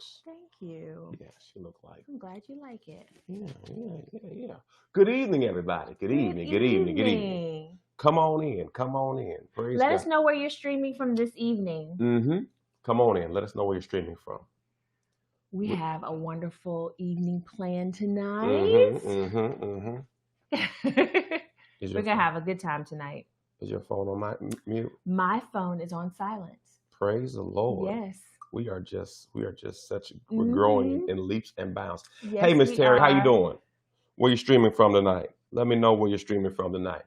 looks. Thank you. Yeah, she look like. I'm glad you like it. Yeah. Good evening, everybody. Good Good evening. Good evening. Good evening. evening. Come on in. Come on in. Praise Let God. us know where you're streaming from this evening. Mm-hmm. Come on in. Let us know where you're streaming from. We have a wonderful evening planned tonight. Mm-hmm. Mm-hmm. Mm-hmm. We're going to have a good time tonight. Is your phone on mute? My phone is on silent. Praise the Lord. Yes. We're growing in leaps and bounds. Yes, hey, Miss Terry, are. how you doing? Where you streaming from tonight? Let me know where you're streaming from tonight.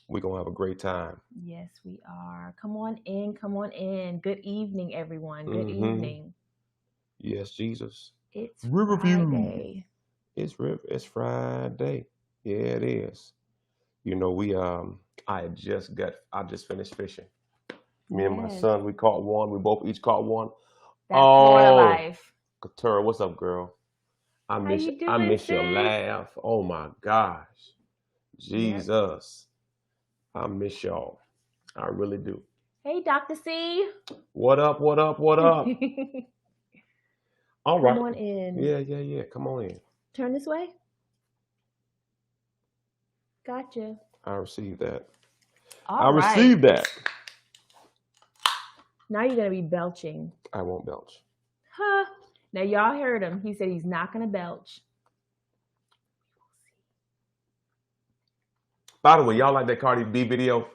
We're going to have a great time. Yes, we are. Come on in. Come on in. Good evening, everyone. Good evening. Yes, Jesus. It's Riverview. Friday. It's Friday. Yeah, it is. You know, I just finished fishing. Me and my son, we caught one. We both each caught one. That's Florida life. Katura, what's up, girl? I miss your laugh. Oh my gosh. Jesus. Yep. I miss y'all. I really do. Hey, Dr. C. What up? What up? What up? All right. Come on in. Yeah. Come on in. Turn this way. Gotcha. I received that. All right. Received that. Now you're going to be belching. I won't belch. Huh. Now y'all heard him. He said he's not going to belch. By the way, y'all like that Cardi B video?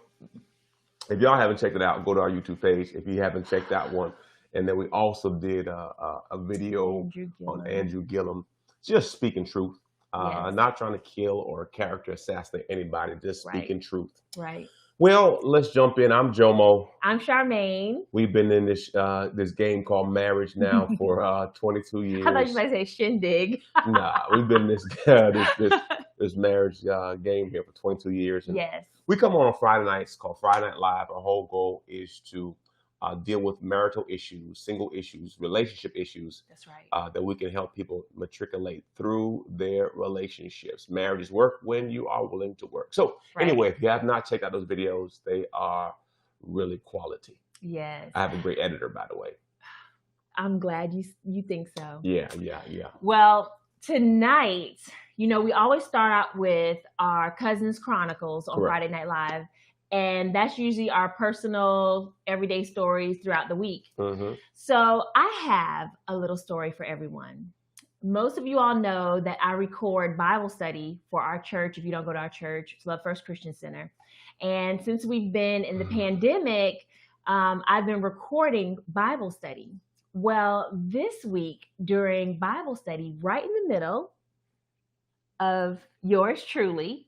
If y'all haven't checked it out, go to our YouTube page. If you haven't checked that one. And then we also did a video on Andrew Gillum, just speaking truth. Not trying to kill or character assassinate anybody, just speaking truth. Right. Well, let's jump in. I'm JOMO. I'm Charmaine. We've been in this game called marriage now for 22 years. I thought you might say shindig. Nah, we've been in this marriage game here for 22 years. And yes. We come on Friday nights called Friday Night Live. Our whole goal is to deal with marital issues, single issues, relationship issues. That's right. That we can help people matriculate through their relationships. Marriages work when you are willing to work. So anyway, if you have not checked out those videos, they are really quality. Yes. I have a great editor, by the way. I'm glad you think so. Yeah. Well, tonight, you know, we always start out with our Cousins Chronicles on Friday Night Live. And that's usually our personal everyday stories throughout the week. Mm-hmm. So I have a little story for everyone. Most of you all know that I record Bible study for our church. If you don't go to our church, it's Love First Christian Center. And since we've been in the pandemic, I've been recording Bible study. Well, this week during Bible study, right in the middle of yours truly,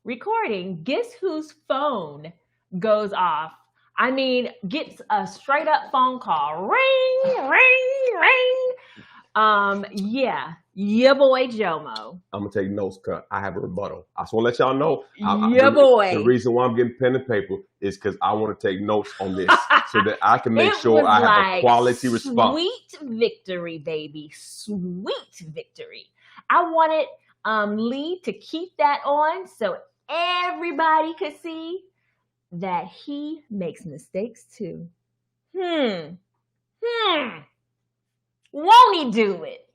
recording, guess whose phone goes off? I mean, gets a straight up phone call. Ring, ring, ring. Yeah, your boy JOMO. I'm gonna take notes, cut. I have a rebuttal. I just want to let y'all know. The reason why I'm getting pen and paper is because I want to take notes on this so that I can make sure I have a quality response. Sweet victory, baby. Sweet victory. I wanted Lee to keep that on so everybody could see that he makes mistakes too. Won't he do it?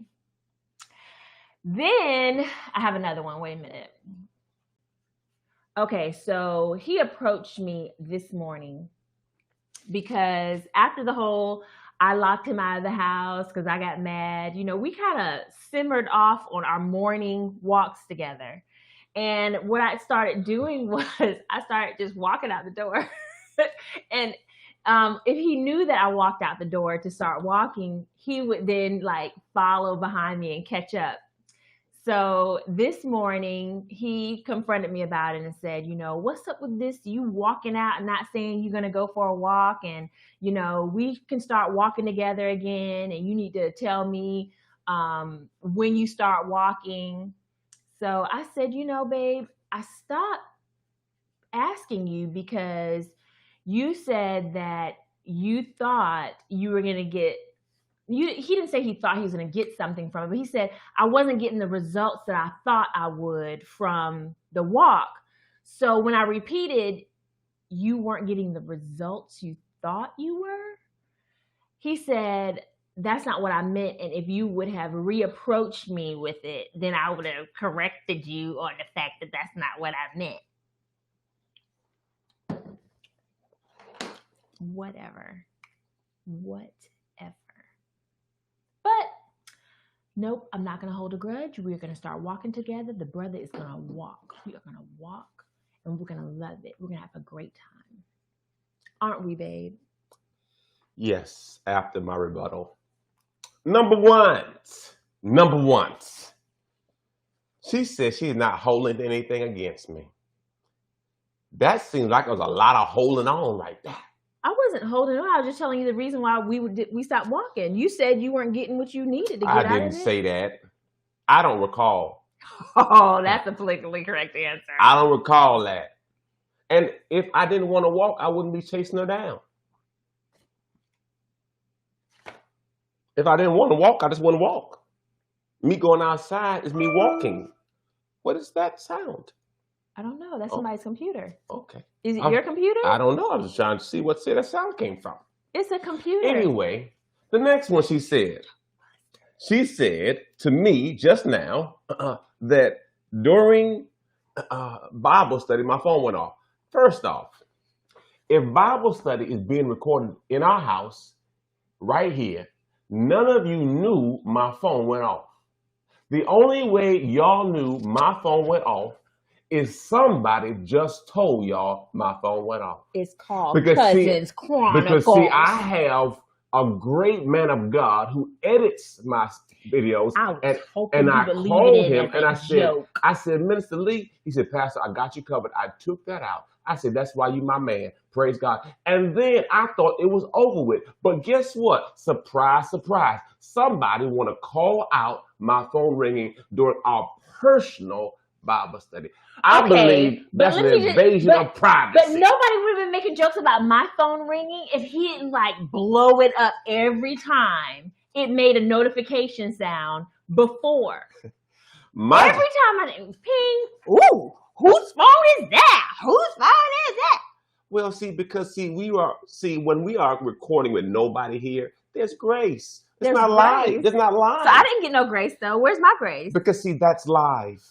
Then I have another one. Wait a minute. Okay, so he approached me this morning because after the whole I locked him out of the house because I got mad, you know, we kind of simmered off on our morning walks together. And what I started doing was I started just walking out the door. And if he knew that I walked out the door to start walking, he would then like follow behind me and catch up. So this morning, he confronted me about it and said, you know, what's up with this? You walking out and not saying you're going to go for a walk. And, you know, we can start walking together again. And you need to tell me when you start walking. So I said, you know, babe, I stopped asking you because you said that you thought you were going to get, he didn't say he thought he was going to get something from it, but he said, I wasn't getting the results that I thought I would from the walk. So when I repeated, you weren't getting the results you thought you were, he said, that's not what I meant. And if you would have reapproached me with it, then I would have corrected you on the fact that that's not what I meant. Whatever. But nope, I'm not going to hold a grudge. We're going to start walking together. The brother is going to walk. We are going to walk and we're going to love it. We're going to have a great time. Aren't we, babe? Yes, after my rebuttal. Number one. She said she's not holding anything against me. That seems like there was a lot of holding on like that. I wasn't holding on. I was just telling you the reason why we stopped walking. You said you weren't getting what you needed to get out of it. I didn't say that. I don't recall. Oh, that's a politically correct answer. I don't recall that. And if I didn't want to walk, I wouldn't be chasing her down. If I didn't want to walk, I just want to walk. Me going outside is me walking. What is that sound? I don't know. That's somebody's computer. Okay. Is it your computer? I don't know. I was just trying to see where that sound came from. It's a computer. Anyway, the next one she said to me just now that during Bible study, my phone went off. First off, if Bible study is being recorded in our house right here, none of you knew my phone went off. The only way y'all knew my phone went off is somebody just told y'all my phone went off. It's called Cousins Chronicles. Because see, I have a great man of God who edits my videos, and I called him and I said, Minister Lee, he said, Pastor, I got you covered. I took that out. I said, that's why you my man. Praise God. And then I thought it was over with. But guess what? Surprise, surprise. Somebody want to call out my phone ringing during our personal Bible study. I believe that's an invasion of privacy. But nobody would have been making jokes about my phone ringing if he didn't like blow it up every time it made a notification sound before. Every time I ping, ooh, whose phone is that? Whose phone is that? Well, when we are recording with nobody here, there's grace. It's not live. It's not live. So I didn't get no grace though. Where's my grace? Because see, that's live.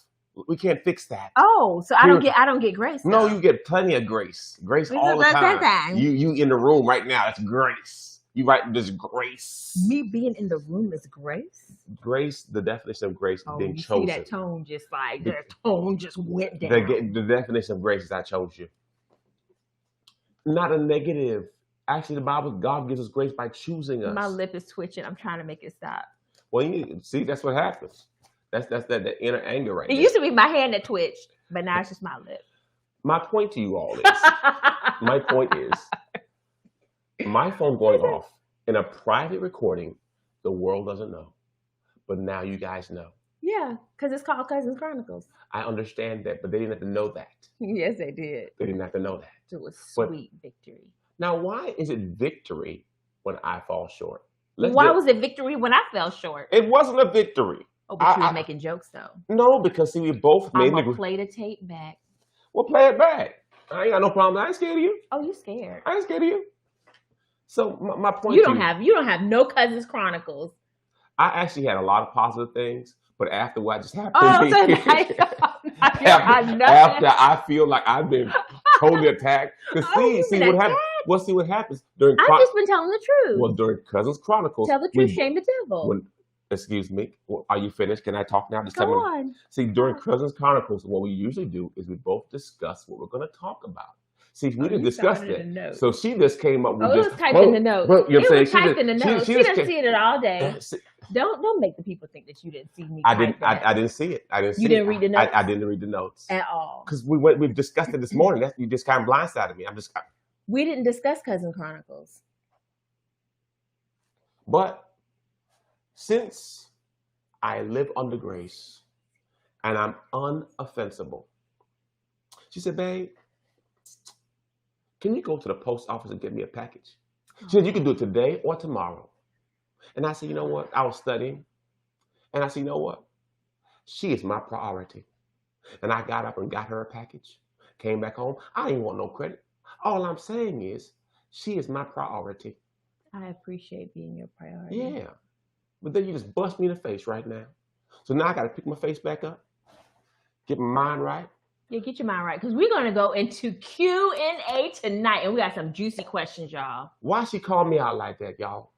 We can't fix that. Oh, so I don't get grace. Though. No, you get plenty of grace. Grace all the time. You in the room right now, that's grace. You write this grace. Me being in the room is grace? Grace, the definition of grace is being chosen. See that tone just like, the tone just went down. The definition of grace is I chose you. Not a negative. Actually, the Bible, God gives us grace by choosing us. My lip is twitching. I'm trying to make it stop. Well, see, that's what happens. That's that inner anger right there. It used to be my hand that twitched, but now it's just my lip. My point to you all is, my phone going off in a private recording, the world doesn't know. But now you guys know. Yeah, because it's called Cousins Chronicles. I understand that, but they didn't have to know that. Yes, they did. They didn't have to know that. It was sweet victory. Now, why is it victory when I fall short? Why was it victory when I fell short? It wasn't a victory. Oh, but you were making jokes, though. No, because see, we both made... I'm going to play the tape back. Well, play it back. I ain't got no problem. I ain't scared of you. Oh, you scared. I ain't scared of you. So, my point you don't have no Cousins Chronicles. I actually had a lot of positive things, but after what just happened... after I feel like I've been totally attacked. Because see what happens. Well, see what happens during... I've just been telling the truth. Well, during Cousins Chronicles... Tell the truth, shame the devil. Excuse me. Are you finished? Can I talk now? Go on. See, during Cousins Chronicles, what we usually do is we both discuss what we're going to talk about. See, we didn't discuss it. So she just came up with it was typed in the notes. You know it was typed in the notes. She didn't see it all day. Don't make the people think that you didn't see me. I didn't see it. You didn't read the notes? I didn't read the notes. At all. Because we've discussed it this morning. You just kind of blindsided me. We didn't discuss Cousin Chronicles. But since I live under grace and I'm unoffensible, she said, babe, can you go to the post office and get me a package? She said, you can do it today or tomorrow. And I said, you know what? I was studying. And I said, you know what? She is my priority. And I got up and got her a package. Came back home. I didn't want no credit. All I'm saying is, she is my priority. I appreciate being your priority. Yeah. But then you just bust me in the face right now. So now I got to pick my face back up, get my mind right. Yeah, get your mind right. Because we're going to go into Q&A tonight. And we got some juicy questions, y'all. Why she called me out like that, y'all?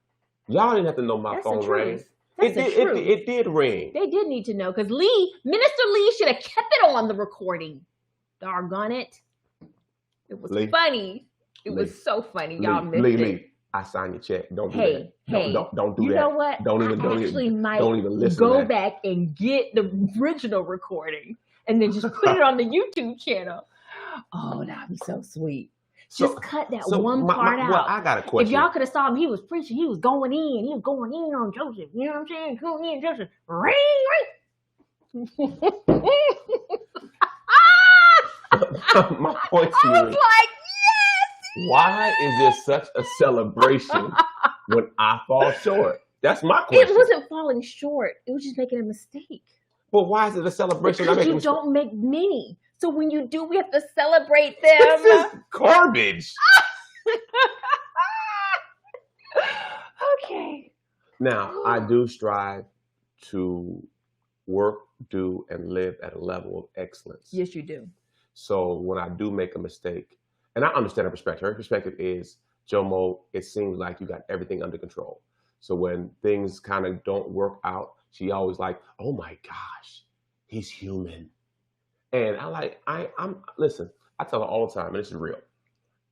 Y'all didn't have to know my phone rang. It did ring. They did need to know. Because Minister Lee should have kept it on the recording. Doggone it. It was funny. It was so funny. Y'all missed it. Lee, I signed your check. Don't do that. Don't do that. You know what? Don't even listen. Go back and get the original recording and then just put it on the YouTube channel. Oh, that'd be so sweet. Just cut that one part out. Well, I got a question. If y'all could have saw him, he was preaching. He was going in. He was going in on Joseph. You know what I'm saying? Going in, Joseph. Ring. My point to you. I was like, yes. Why is there such a celebration when I fall short? That's my question. It wasn't falling short. It was just making a mistake. But why is it a celebration? Because you don't make many. So when you do, we have to celebrate them. This is garbage. Okay. Now, I do strive to work, do, and live at a level of excellence. Yes, you do. So when I do make a mistake, and I understand her perspective. Her perspective is, JOMO, it seems like you got everything under control. So when things kind of don't work out, she always like, oh my gosh, he's human. And listen, I tell her all the time, and this is real,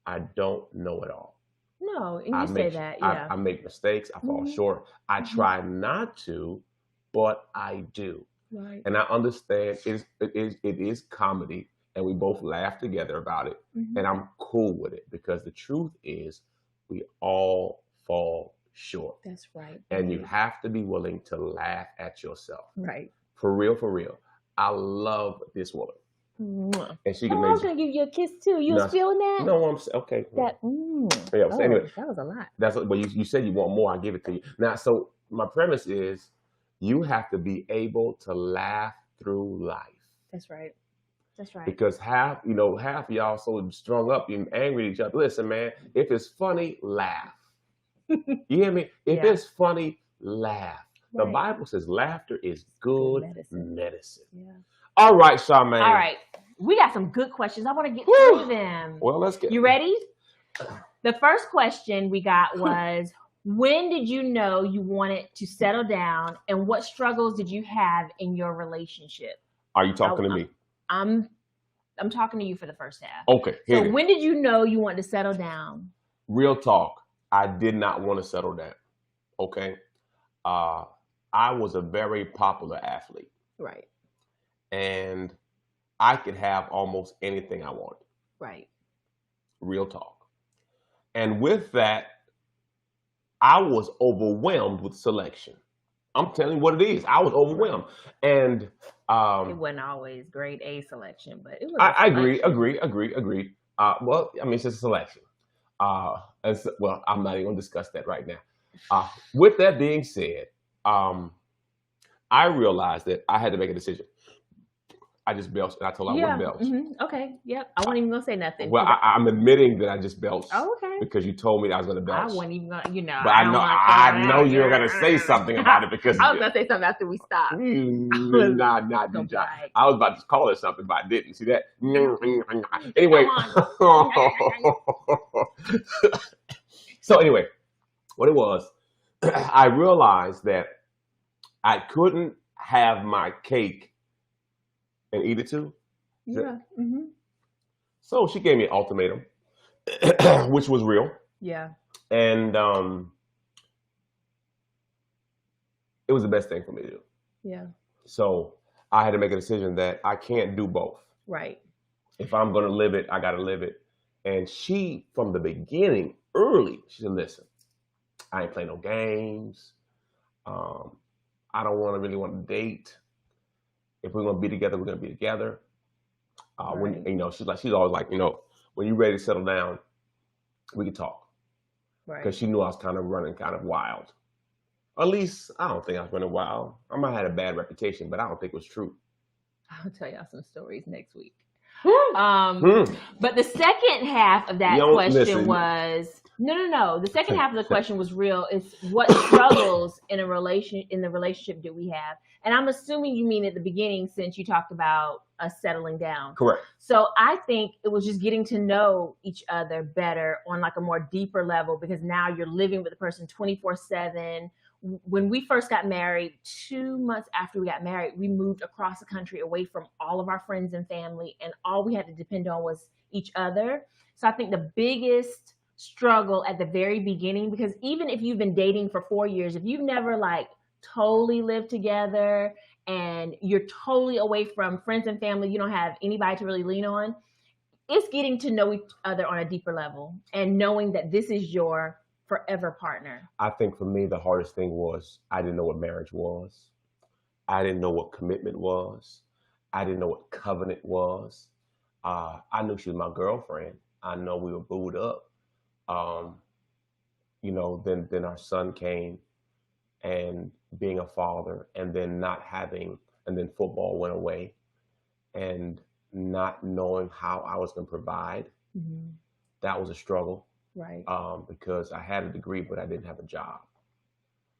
I don't know it all. No, and you say that, yeah. I make mistakes, I fall short. I try not to, but I do. Right. And I understand it is comedy, and we both laugh together about it, and I'm cool with it, because the truth is we all fall short. That's right. And you have to be willing to laugh at yourself. Right. For real, for real. I love this woman. And she can I was going to give you a kiss too. You was feeling that? No, I'm okay. That, yeah, so anyway, that was a lot. But you said you want more. I give it to you. Now, so my premise is you have to be able to laugh through life. That's right. That's right. Because half of y'all so strung up and angry at each other. Listen, man, if it's funny, laugh. You hear me? If it's funny, laugh. Right. The Bible says laughter is good medicine. Yeah. All right, Charmaine. All right. We got some good questions. I want to get through them. Well, let's get. You ready? The first question we got was, when did you know you wanted to settle down, and what struggles did you have in your relationship? Are you talking to me? I'm talking to you for the first half. Okay. So when did you know you wanted to settle down? Real talk. I did not want to settle down. Okay. I was a very popular athlete. Right. And I could have almost anything I wanted. Right. Real talk. And with that, I was overwhelmed with selection. I'm telling you what it is. I was overwhelmed. And it wasn't always grade A selection, but it was. I agree. Well, I mean, it's just a selection. I'm not even going to discuss that right now. With that being said, I realized that I had to make a decision. I just belched, and I told her I wouldn't belch. Mm-hmm. Okay, yep. I wasn't even going to say nothing. Well, I'm admitting that I just belched. Oh, okay. Because you told me I was going to belch. I wasn't even going to, But I know you were going to say something about it, because I was going to say something after we stopped. Nah, I was about to call it something, but I didn't. See that? Anyway. So anyway, what it was, I realized that I couldn't have my cake and eat it too. Yeah. Mm-hmm. So she gave me an ultimatum, which was real. Yeah. And it was the best thing for me to do. Yeah. So I had to make a decision that I can't do both. Right. If I'm going to live it, I got to live it. And she, from the beginning, early, she said, listen, I ain't playing no games. I don't really want to date. If we're going to be together, we're going to be together. Right. When, she's always like, when you're ready to settle down, we can talk. Right. Because she knew I was kind of running kind of wild. At least, I don't think I was running wild. I might have had a bad reputation, but I don't think it was true. I'll tell y'all some stories next week. But the second half of that question was, No. The second half of the question was real. It's what struggles in the relationship do we have? And I'm assuming you mean at the beginning, since you talked about us settling down. Correct. So I think it was just getting to know each other better on like a more deeper level, because now you're living with the person 24/7. When we first got married, 2 months after we got married, we moved across the country away from all of our friends and family, and all we had to depend on was each other. So I think the biggest struggle at the very beginning, because even if you've been dating for 4 years, if you've never like totally lived together and you're totally away from friends and family, you don't have anybody to really lean on, it's getting to know each other on a deeper level and knowing that this is your forever partner. I think for me, the hardest thing was I didn't know what marriage was. I didn't know what commitment was. I didn't know what covenant was. I knew she was my girlfriend. I know we were booed up. Then our son came, and being a father, and then not having, and then football went away, and not knowing how I was going to provide. Mm-hmm. That was a struggle. Right. Because I had a degree, but I didn't have a job.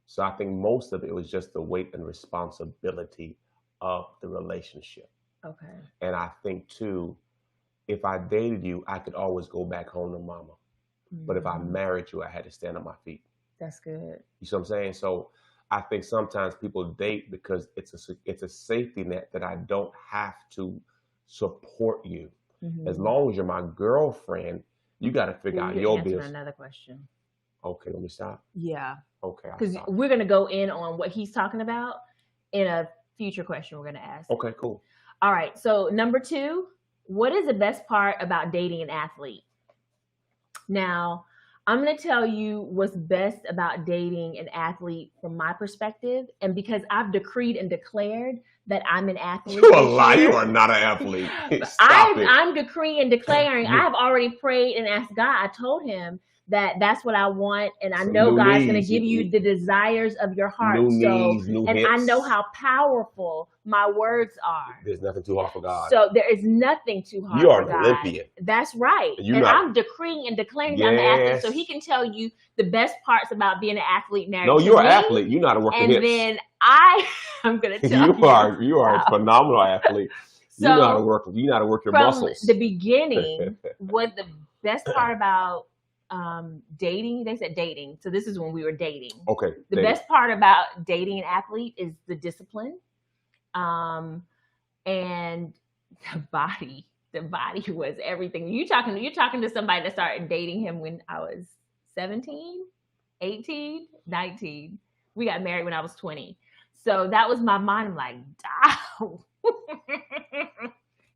So I think most of it was just the weight and responsibility of the relationship. Okay. And I think too, if I dated you, I could always go back home to mama. Mm-hmm. But if I married you, I had to stand on my feet. That's good. You see what I'm saying? So I think sometimes people date because it's a safety net that I don't have to support you. Mm-hmm. As long as you're my girlfriend, you got to figure out your business. Another question. Okay, let me stop. Yeah. Okay. Because we're going to go in on what he's talking about in a future question we're going to ask. Okay, cool. All right. So number 2, what is the best part about dating an athlete? Now, I'm going to tell you what's best about dating an athlete from my perspective. And because I've decreed and declared that I'm an athlete. You a lie. You are not an athlete. I'm decreeing and declaring. I have already prayed and asked God. I told him that that's what I want. And I know God's going to give you the desires of your heart. And I know how powerful my words are. There's nothing too hard for God. So there is nothing too hard for God. You are an Olympian. That's right. I'm decreeing and declaring I'm an athlete. So he can tell you the best parts about being an athlete married to me. No, you're an athlete. You know how to work the hips. And then I'm going to tell you. You are a phenomenal athlete. So you know how to work your muscles. From the beginning, what the best part about dating, they said dating. So this is when we were dating. Okay. The best part about dating an athlete is the discipline. And the body was everything. You're talking to somebody that started dating him when I was 17, 18, 19. We got married when I was 20. So that was my mind. I'm like, oh.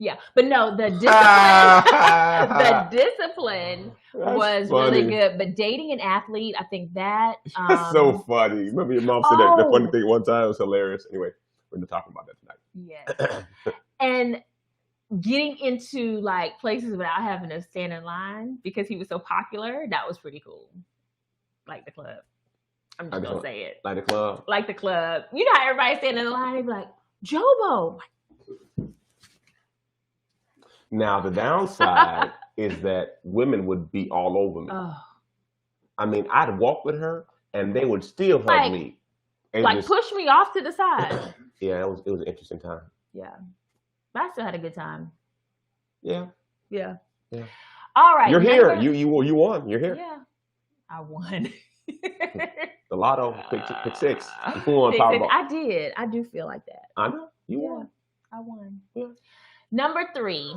Yeah, but no, the discipline was funny. Really good. But dating an athlete, I think that that's so funny. Remember your mom said that funny thing one time? It was hilarious. Anyway, we're not talking about that tonight. Yes. And getting into like places without having to stand in line because he was so popular, that was pretty cool. Like the club. I'm just gonna say it. Like the club. Like the club. You know how everybody standing in line, they be like, JOMO. Now, the downside is that women would be all over me. Oh. I mean, I'd walk with her, and they would still hug me. And like, push me off to the side. Yeah, it was an interesting time. Yeah. But I still had a good time. Yeah. Yeah. Yeah. All right. You're here. You won. You're here. Yeah. I won. The lotto, pick 6. Who want to talk about? I did. I do feel like that. I know. You won. I won. Yeah. Number 3.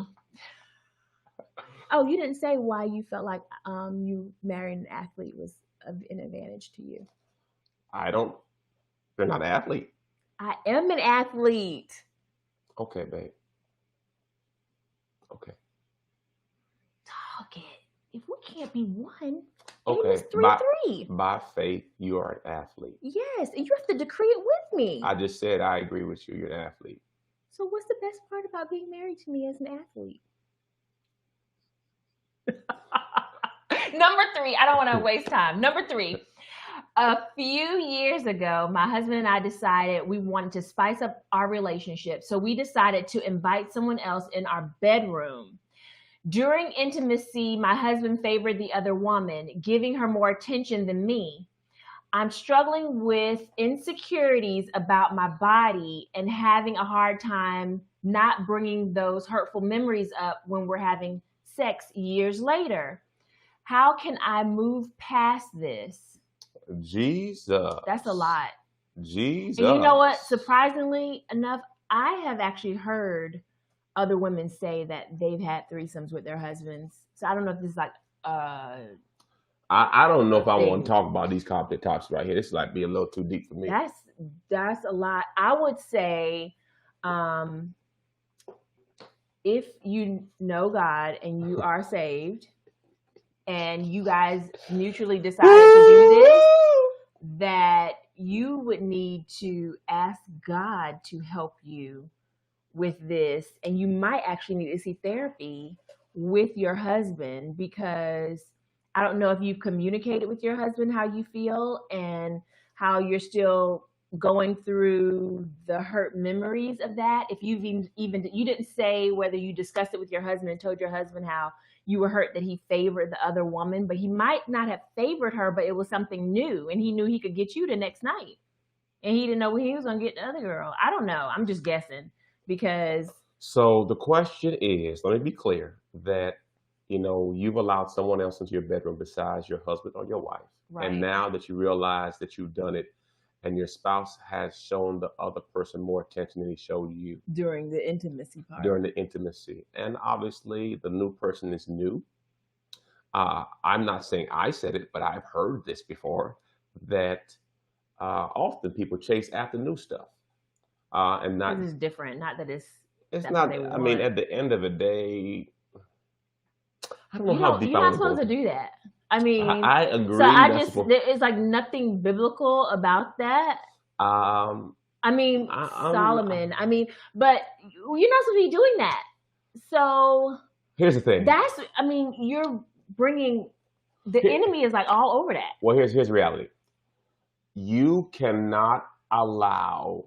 Oh, you didn't say why you felt like you marrying an athlete was an advantage to you. They're not an athlete. I am an athlete. Okay, babe. Okay. Talk it. If we can't be one, okay. It's 3-3. By faith, you are an athlete. Yes, and you have to decree it with me. I just said I agree with you. You're an athlete. So what's the best part about being married to me as an athlete? Number 3, I don't want to waste time. Number 3, a few years ago, my husband and I decided we wanted to spice up our relationship. So we decided to invite someone else in our bedroom. During intimacy, my husband favored the other woman, giving her more attention than me. I'm struggling with insecurities about my body and having a hard time not bringing those hurtful memories up when we're having sex years later. How can I move past this? Jesus. That's a lot. Jesus. And you know what? Surprisingly enough, I have actually heard other women say that they've had threesomes with their husbands. So I don't know if this is like I don't know if I want thing. to talk about these complicated topics right here. This is like be a little too deep for me. That's a lot. I would say, if you know God and you are saved, and you guys mutually decided to do this, that you would need to ask God to help you with this, and you might actually need to see therapy with your husband, because I don't know if you've communicated with your husband how you feel and how you're still going through the hurt memories of that. If you've even you didn't say whether you discussed it with your husband and told your husband how you were hurt that he favored the other woman, but he might not have favored her, but it was something new and he knew he could get you the next night. And he didn't know when he was going to get the other girl. I don't know. I'm just guessing because. So the question is, let me be clear that, you've allowed someone else into your bedroom besides your husband or your wife. Right. And now that you realize that you've done it and your spouse has shown the other person more attention than he showed you. During the intimacy part. During the intimacy. And obviously the new person is new. I'm not saying I said it, but I've heard this before, that often people chase after new stuff. And not. This is different. Not that it's not, I mean, at the end of the day, I don't know how deep you're not supposed to do that. I mean, I agree. So it's like nothing biblical about that. I mean, Solomon. But you're not supposed to be doing that. So here's the thing. You're bringing the enemy is like all over that. Well, here's reality. You cannot allow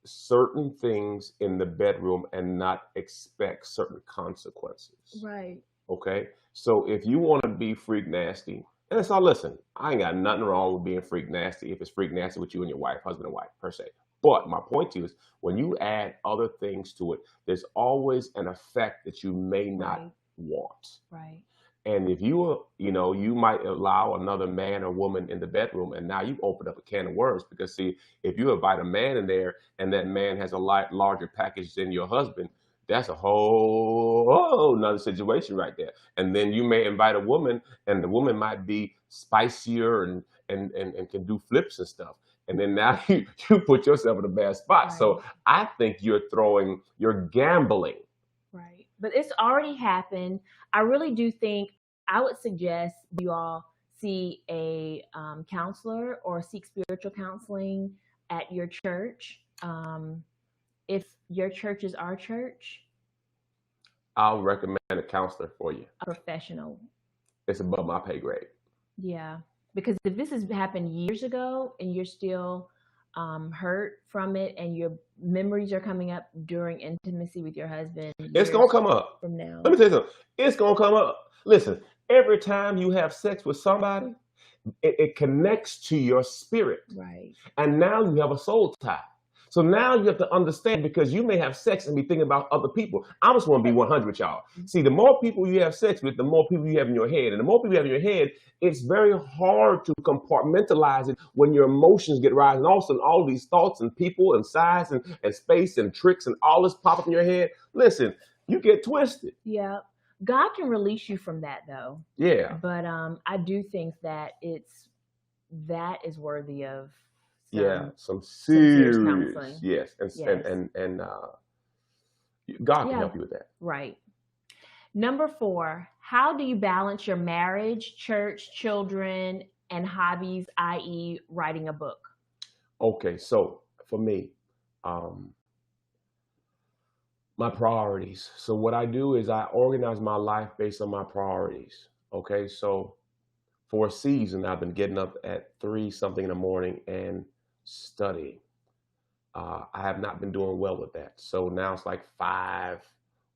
certain things in the bedroom and not expect certain consequences. Right. Okay. So if you want to be freak nasty, and it's all, listen, I ain't got nothing wrong with being freak nasty if it's freak nasty with you and your wife, husband and wife, per se. But my point to you is, when you add other things to it, there's always an effect that you may not want. Right. And if you might allow another man or woman in the bedroom, and now you've opened up a can of worms, because see, if you invite a man in there and that man has a larger package than your husband, that's a whole another situation right there. And then you may invite a woman, and the woman might be spicier and can do flips and stuff. And then now you put yourself in a bad spot. Right. So I think you're gambling. Right. But it's already happened. I really do think I would suggest you all see a counselor or seek spiritual counseling at your church. If your church is our church, I'll recommend a counselor for you. A professional. It's above my pay grade. Yeah. Because if this has happened years ago and you're still hurt from it, and your memories are coming up during intimacy with your husband, it's going to come up. From now. Let me tell you something. It's going to come up. Listen, every time you have sex with somebody, it connects to your spirit. Right. And now you have a soul tie. So now you have to understand, because you may have sex and be thinking about other people. I just want to be 100 with y'all. See, the more people you have sex with, the more people you have in your head. And the more people you have in your head, it's very hard to compartmentalize it when your emotions get rising. Also, all these thoughts and people and size and space and tricks and all this pop up in your head. Listen, you get twisted. Yeah. God can release you from that, though. Yeah. But I do think that that is worthy of some serious counseling. Yes. And God can help you with that. Right. Number 4, how do you balance your marriage, church, children, and hobbies, i.e. writing a book? Okay, so for me, my priorities. So what I do is I organize my life based on my priorities. Okay, so for a season, I've been getting up at 3 something in the morning and studying. I have not been doing well with that. So now it's like 5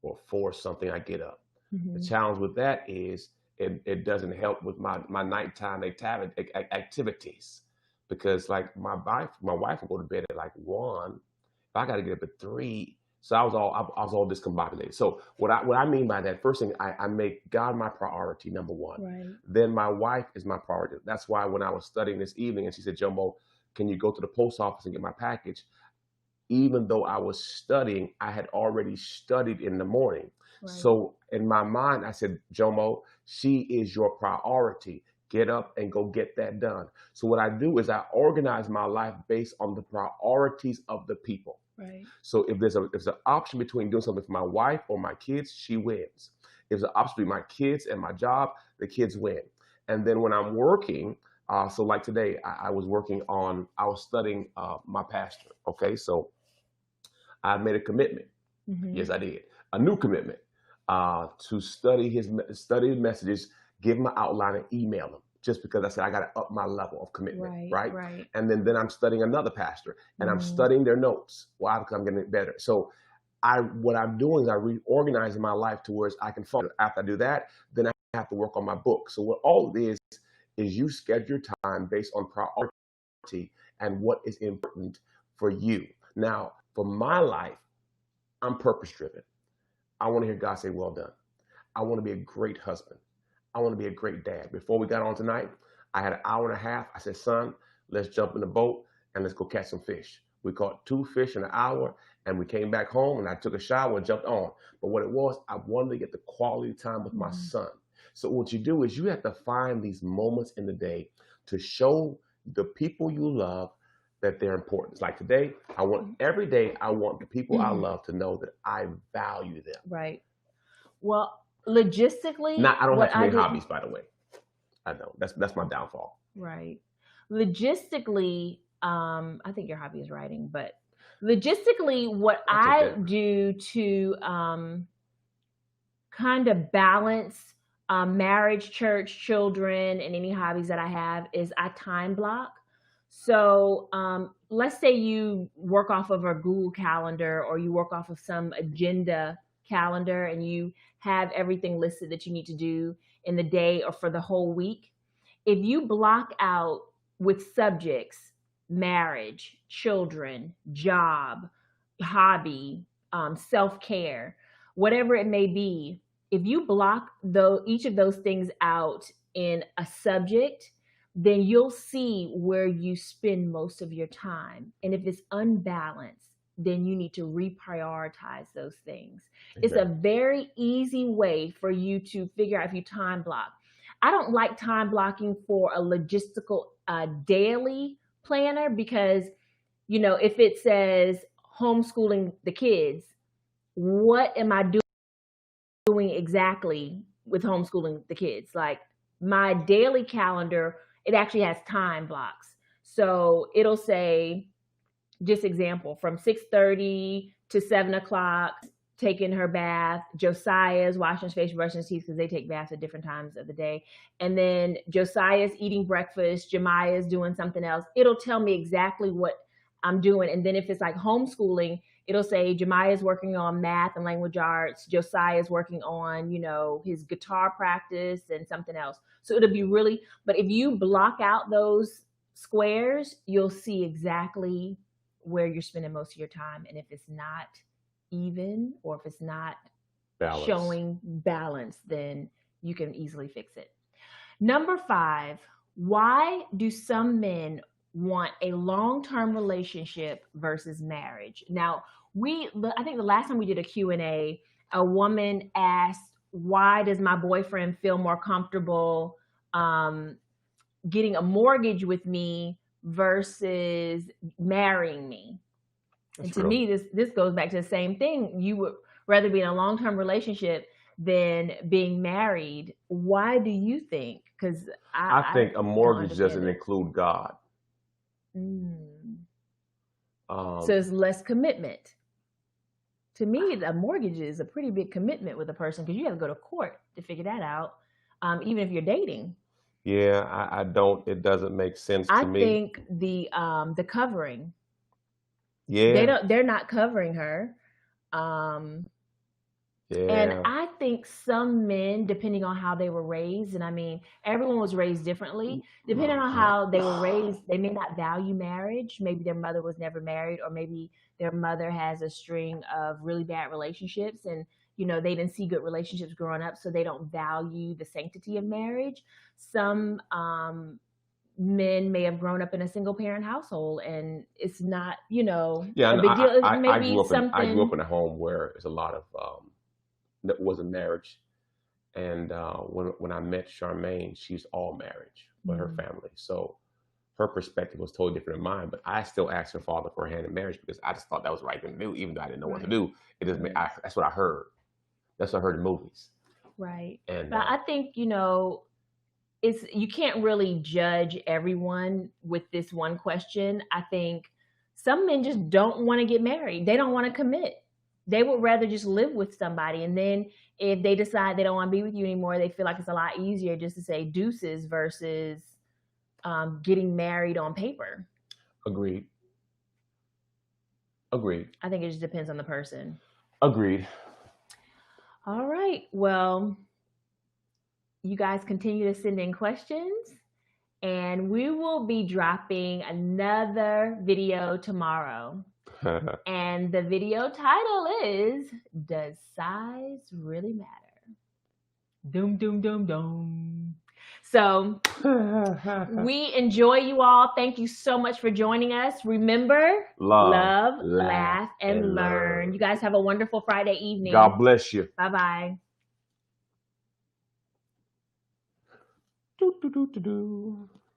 or 4 something I get up. The Mhm. challenge with that is it doesn't help with my nighttime activities because like my wife will go to bed at like 1. If I got to get up at 3, so I was all discombobulated. So what I mean by that, first thing, I make God my priority, number one. Right. Then my wife is my priority. That's why when I was studying this evening and she said, Jomo, can you go to the post office and get my package? Even though I was studying, I had already studied in the morning. Right. So in my mind, I said, Jomo, she is your priority. Get up and go get that done. So what I do is I organize my life based on the priorities of the people. Right. So if there's an option between doing something for my wife or my kids, she wins. If there's an option between my kids and my job, the kids win. And then when I'm working, so like today, I was studying my pastor. Okay, so I made a commitment. Mhm. Yes, I did. A new commitment to study his messages, give him an outline, and email him. Just because I said I got to up my level of commitment, Right. right? Right. And then I'm studying another pastor, and I'm Mhm. studying their notes. Why? Because I'm getting better. So what I'm doing is I reorganizing my life towards I can focus. After I do that, then I have to work on my book. So what all it is you schedule your time based on priority and what is important for you. Now, for my life, I'm purpose driven. I want to hear God say, well done. I want to be a great husband. I want to be a great dad. Before we got on tonight, I had an hour and a half. I said, son, let's jump in the boat and let's go catch some fish. We caught 2 fish in an hour and we came back home and I took a shower and jumped on. But what it was, I wanted to get the quality time with my son. So what you do is you have to find these moments in the day to show the people you love that they're important. It's like today, every day I want the people I love to know that I value them. Right. Well, logistically, I don't have too many did, hobbies, by the way. I know that's my downfall. Right. Logistically, I think your hobby is writing, but logistically, what I do to kind of balance marriage, church, children, and any hobbies that I have is I time block. So let's say you work off of a Google Calendar or you work off of some agenda calendar and you have everything listed that you need to do in the day or for the whole week. If you block out with subjects, marriage, children, job, hobby, self-care, whatever it may be, if you block each of those things out in a subject, then you'll see where you spend most of your time. And if it's unbalanced, then you need to reprioritize those things. Okay. It's a very easy way for you to figure out if you time block. I don't like time blocking for a logistical daily planner because, if it says homeschooling the kids, what am I doing exactly with homeschooling the kids? Like my daily calendar, it actually has time blocks. So it'll say, just example, from 6:30 to 7:00, taking her bath. Josiah's washing his face, brushing his teeth because they take baths at different times of the day. And then Josiah's eating breakfast. Jemiah's doing something else. It'll tell me exactly what I'm doing. And then if it's like homeschooling, it'll say Jemiah's working on math and language arts. Josiah's working on, his guitar practice and something else. So it'll be really, but if you block out those squares, you'll see exactly where you're spending most of your time. And if it's not even, or if it's not showing balance, then you can easily fix it. Number 5, why do some men want a long-term relationship versus marriage? Now, I think the last time we did a Q&A, a woman asked, why does my boyfriend feel more comfortable getting a mortgage with me versus marrying me? And to me, this goes back to the same thing. You would rather be in a long-term relationship than being married. Why do you think? Because I think a mortgage doesn't include God. So it's less commitment. To me, a mortgage is a pretty big commitment with a person because you have to go to court to figure that out, even if you're dating. Yeah, I don't. It doesn't make sense to me. I think the covering. Yeah, they're not covering her. And Yeah. I think some men, depending on how they were raised, and I mean, everyone was raised differently, depending on how they were raised, they may not value marriage. Maybe their mother was never married, or maybe their mother has a string of really bad relationships, and they didn't see good relationships growing up, so they don't value the sanctity of marriage. Some men may have grown up in a single parent household, and it's not, Yeah, a and big deal. I Maybe grew up something. in a home where there's a lot of that wasn't marriage. And when I met Charmaine, she's all marriage with her Mm, family. So her perspective was totally different than mine. But I still asked her father for a hand in marriage because I just thought that was the right thing to do, even though I didn't know what to right. do. It doesn't. Right. That's what I heard. That's what I heard in movies. Right. And But I think, it's you can't really judge everyone with this one question. I think some men just don't want to get married. They don't want to commit. They would rather just live with somebody. And then if they decide they don't want to be with you anymore, they feel like it's a lot easier just to say deuces versus getting married on paper. agreed. Agreed. I think it just depends on the person. Agreed. All right. Well, you guys continue to send in questions, and we will be dropping another video tomorrow. And the video title is, Does Size Really Matter? Doom, doom, doom, doom. So we enjoy you all. Thank you so much for joining us. Remember, love, laugh, and learn. You guys have a wonderful Friday evening. God bless you. Bye-bye. Do, do, do, do, do.